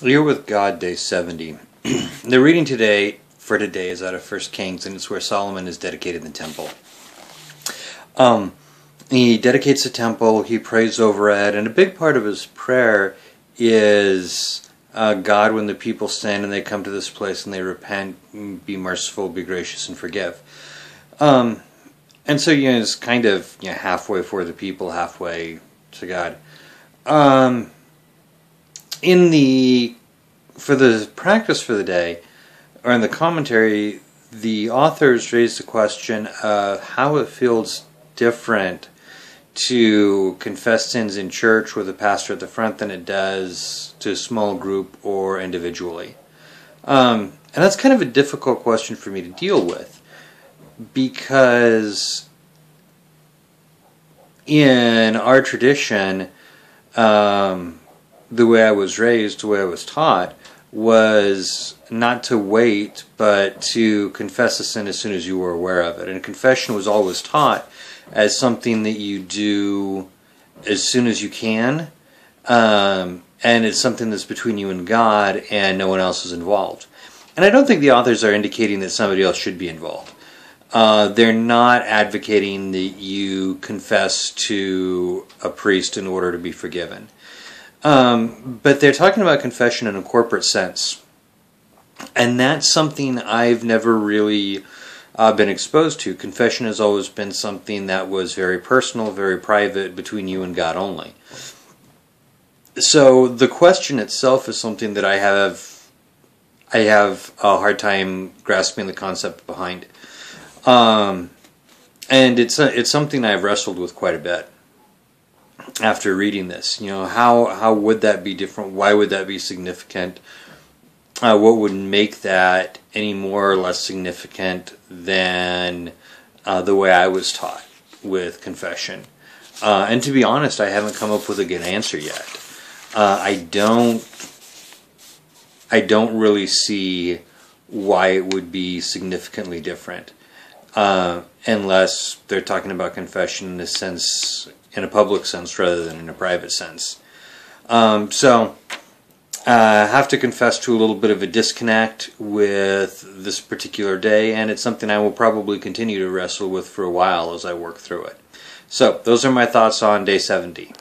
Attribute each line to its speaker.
Speaker 1: You're with God, day 70. The reading for today is out of 1 Kings, and it's where Solomon has dedicated the temple. He dedicates the temple, he prays over it, and a big part of his prayer is, God, when the people sin and they come to this place and they repent, be merciful, be gracious, and forgive. And so, it's kind of halfway for the people, halfway to God. For the practice for the day, or in the commentary, the authors raised the question of how it feels different to confess sins in church with a pastor at the front than it does to a small group or individually. And that's kind of a difficult question for me to deal with, because in our tradition, the way I was raised, the way I was taught, was not to wait, but to confess a sin as soon as you were aware of it. And confession was always taught as something that you do as soon as you can, and it's something that's between you and God, and no one else is involved. And I don't think the authors are indicating that somebody else should be involved. They're not advocating that you confess to a priest in order to be forgiven. But they're talking about confession in a corporate sense. And that's something I've never really been exposed to. Confession has always been something that was very personal, very private, between you and God only. So the question itself is something that I have a hard time grasping the concept behind. And it's something I've wrestled with quite a bit after reading this. How would that be different? Why would that be significant? What would make that any more or less significant than the way I was taught with confession? And to be honest, I haven't come up with a good answer yet. I don't really see why it would be significantly different, unless they're talking about confession in a public sense rather than in a private sense. So I have to confess to a little bit of a disconnect with this particular day, and it's something I will probably continue to wrestle with for a while as I work through it. So those are my thoughts on day 70.